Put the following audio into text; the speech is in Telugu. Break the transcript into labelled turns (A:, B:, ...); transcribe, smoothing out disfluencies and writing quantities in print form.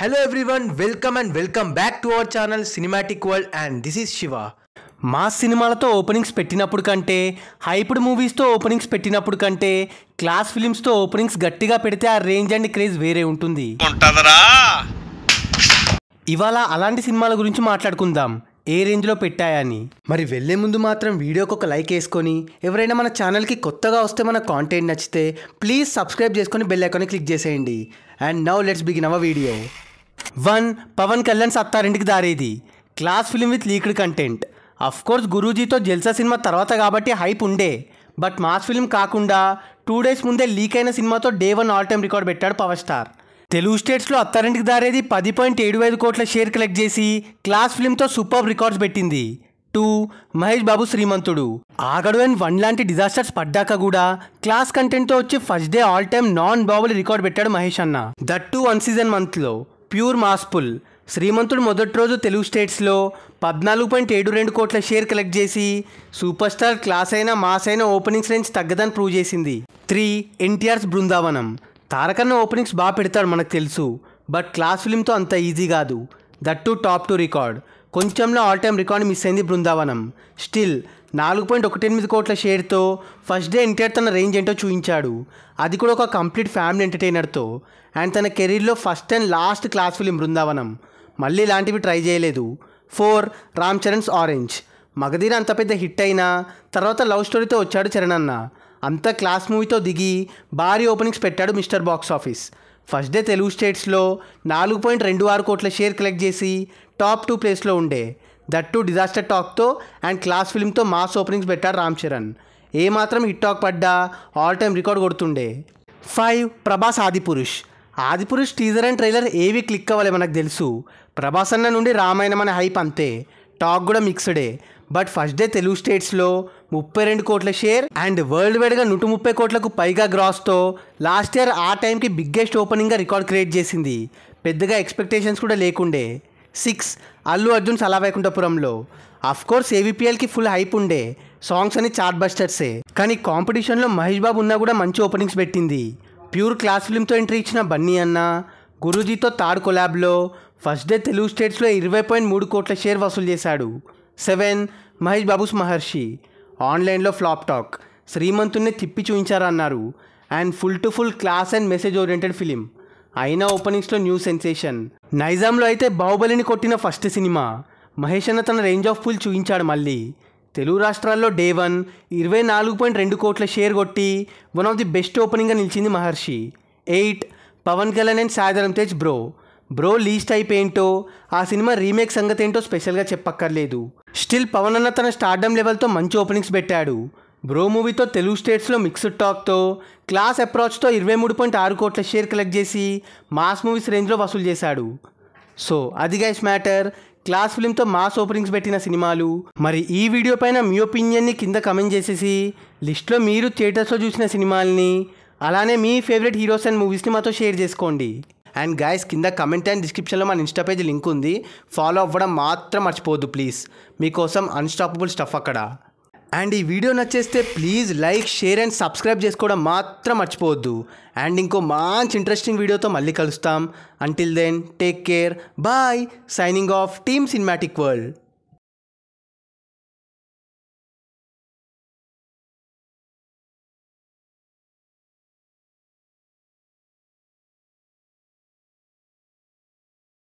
A: Hello everyone, welcome back to our channel Cinematic World and this is Shiva. Mass సినిమాలతో ఓపెనింగ్స్ పెట్టినప్పుడు కంటే హైప్డ్ మూవీస్తో ఓపెనింగ్స్ పెట్టినప్పుడు కంటే క్లాస్ ఫిలిమ్స్తో ఓపెనింగ్స్ గట్టిగా పెడితే ఆ రేంజ్ అండ్ క్రేజ్ వేరే ఉంటుంది. ఇవాళ అలాంటి సినిమాల గురించి మాట్లాడుకుందాం, ఏ రేంజ్లో పెట్టాయని. మరి వెళ్ళే ముందు మాత్రం వీడియోకి ఒక లైక్ వేసుకొని, ఎవరైనా మన ఛానల్కి కొత్తగా వస్తే మన కాంటెంట్ నచ్చితే ప్లీజ్ సబ్స్క్రైబ్ చేసుకొని బెల్ ఐకాన్ని క్లిక్ చేసేయండి. And now let's begin our video. 1. Pawan Kalyan Attarintiki Daredi class film with leaked content. Of course గురూజీతో జల్సా సినిమా తర్వాత కాబట్టి హైప్ ఉండే, బట్ మాస్ ఫిలిం కాకుండా 2 days ముందే లీక్ అయిన సినిమాతో డే 1 ఆల్ టైమ్ రికార్డ్ పెట్టాడు పవర్ స్టార్. తెలుగు స్టేట్స్లో అత్తారింటికి దారేది 10.75 కోట్ల షేర్ కలెక్ట్ చేసి క్లాస్ ఫిలింతో సూపర్ రికార్డ్స్ పెట్టింది. 2. మహేష్ బాబు శ్రీమంతుడు. ఆగడు అండ్ 1 లాంటి డిజాస్టర్స్ పడ్డాక కూడా క్లాస్ కంటెంట్తో వచ్చి first day all time non బాబుల్ రికార్డ్ పెట్టాడు మహేష్ అన్న, దట్ టు 1 season మంత్లో. Pure mass pull. శ్రీమంతుడు మొదటి రోజు తెలుగు స్టేట్స్లో 14.72 కోట్ల షేర్ కలెక్ట్ చేసి సూపర్ స్టార్ క్లాస్ అయినా మాస్ అయినా ఓపెనింగ్స్ రేంజ్ తగ్గదని ప్రూవ్ చేసింది. 3. ఎన్టీఆర్స్ బృందావనం. తారకన్న ఓపెనింగ్స్ బాగా పెడతాడు మనకు తెలుసు, బట్ క్లాస్ ఫిలింతో అంత ఈజీ కాదు, దట్ టు టాప్ 2 రికార్డ్. కొంచెంలో ఆల్ టైమ్ రికార్డ్ మిస్ అయింది బృందావనం. స్టిల్ 4.18 కోట్ల షేర్తో ఫస్ట్ డే ఎన్టీఆర్ తన రేంజ్ ఏంటో చూపించాడు, అది కూడా ఒక కంప్లీట్ ఫ్యామిలీ ఎంటర్టైనర్తో. అండ్ తన కెరీర్లో first and last class film Brindavanam, మళ్ళీ ఇలాంటివి ట్రై చేయలేదు. 4. రామ్ చరణ్స్ ఆరెంజ్. మగధీర అంత పెద్ద హిట్ అయినా తర్వాత లవ్ స్టోరీతో వచ్చాడు చరణ్ అన్న, అంత క్లాస్ మూవీతో దిగి భారీ ఓపెనింగ్స్ పెట్టాడు mister box office. First day Telugu స్టేట్స్లో 4.26 కోట్ల షేర్ కలెక్ట్ చేసి టాప్ 2 ప్లేస్లో ఉండే, దట్ టు డిజాస్టర్ టాక్తో అండ్ క్లాస్ ఫిలింతో మాస్ ఓపెనింగ్స్ పెట్టాడు రామ్ చరణ్. ఏమాత్రం హిట్ టాక్ పడ్డా ఆల్ టైమ్ రికార్డ్ కొడుతుండే. 5. Prabhas Adipurush. Adipurush teaser and trailer ఏవి క్లిక్ అవ్వలే మనకు తెలుసు, ప్రభాస్ అన్న నుండి రామాయణం అనే హైప్ అంతే, టాక్ కూడా మిక్స్డే. బట్ ఫస్ట్ డే తెలుగు స్టేట్స్లో 32 కోట్ల షేర్ అండ్ వరల్డ్ వైడ్గా 130 కోట్లకు పైగా గ్రాస్తో లాస్ట్ ఇయర్ ఆ టైంకి బిగ్గెస్ట్ ఓపెనింగ్గా రికార్డ్ క్రియేట్ చేసింది, పెద్దగా ఎక్స్పెక్టేషన్స్ కూడా లేకుండే. 6. అల్లు అర్జున్ సలావైకుంఠపురంలో. అఫ్ కోర్స్ ఏవిపిఎల్కి ఫుల్ హైప్ ఉండే, సాంగ్స్ అని చార్ట్ బస్టర్సే, కానీ కాంపిటీషన్లో మహేష్ బాబు ఉన్నా కూడా మంచి ఓపెనింగ్స్ పెట్టింది. ప్యూర్ క్లాస్ ఫిలింతో ఎంట్రీ ఇచ్చిన బన్నీ అన్న గురూజీతో థర్డ్ కొలాబ్లో ఫస్ట్ డే తెలుగు స్టేట్స్లో 20.3 కోట్ల షేర్ వసూలు చేశాడు. 7. మహేష్ బాబుస్ మహర్షి. ఆన్లైన్లో ఫ్లాప్ టాక్, శ్రీమంతుడిని తిప్పి చూపించారన్నారు and full to full class and message oriented film, అయినా ఓపెనింగ్స్లో న్యూ సెన్సేషన్. నైజాంలో అయితే బాహుబలిని కొట్టిన ఫస్ట్ సినిమా, మహేష్ అన్న తన రేంజ్ ఆఫ్ ఫుల్ చూపించాడు మళ్ళీ. తెలుగు రాష్ట్రాల్లో డే 1 24.2 కోట్ల షేర్ కొట్టి వన్ ఆఫ్ ది బెస్ట్ ఓపెనింగ్గా నిలిచింది మహర్షి. 8. పవన్ కళ్యాణ్ అండ్ సాయిధరమ్ తేజ్ బ్రో లీస్ట్ అయిపోయింటో ఆ సినిమా రీమేక్ సంగతి ఏంటో స్పెషల్గా చెప్పక్కర్లేదు. స్టిల్ పవన్ అన్న తన స్టార్డమ్ లెవెల్తో మంచి ఓపెనింగ్స్ పెట్టాడు. బ్రో మూవీతో తెలుగు స్టేట్స్లో మిక్స్డ్ టాక్తో క్లాస్ అప్రోచ్తో 23.6 కోట్ల షేర్ కలెక్ట్ చేసి మాస్ మూవీస్ రేంజ్లో వసూలు చేశాడు. సో అది గైస్ మ్యాటర్, క్లాస్ ఫిలింతో మాస్ ఓపెనింగ్స్ పెట్టిన సినిమాలు. మరి ఈ వీడియో పైన మీ ఒపీనియన్ని కింద కమెంట్ చేసేసి లిస్ట్లో మీరు థియేటర్స్లో చూసిన సినిమాలని అలానే మీ ఫేవరెట్ హీరోస్ అండ్ మూవీస్ని మాతో షేర్ చేసుకోండి. అండ్ గైస్ కింద కమెంట్ అండ్ డిస్క్రిప్షన్లో మన ఇన్స్టా పేజ్ లింక్ ఉంది, ఫాలో అవ్వడం మాత్రం మర్చిపోవద్దు ప్లీజ్, మీకోసం అన్స్టాపబుల్ స్టఫ్ అక్కడ. అండ్ ఈ వీడియో నచ్చేస్తే please like share and subscribe చేసుకోవడం మాత్రం మర్చిపోవద్దు. అండ్ ఇంకో మంచి ఇంట్రెస్టింగ్ వీడియోతో మళ్ళీ కలుస్తాం. Until then take care, bye, signing off team cinematic world.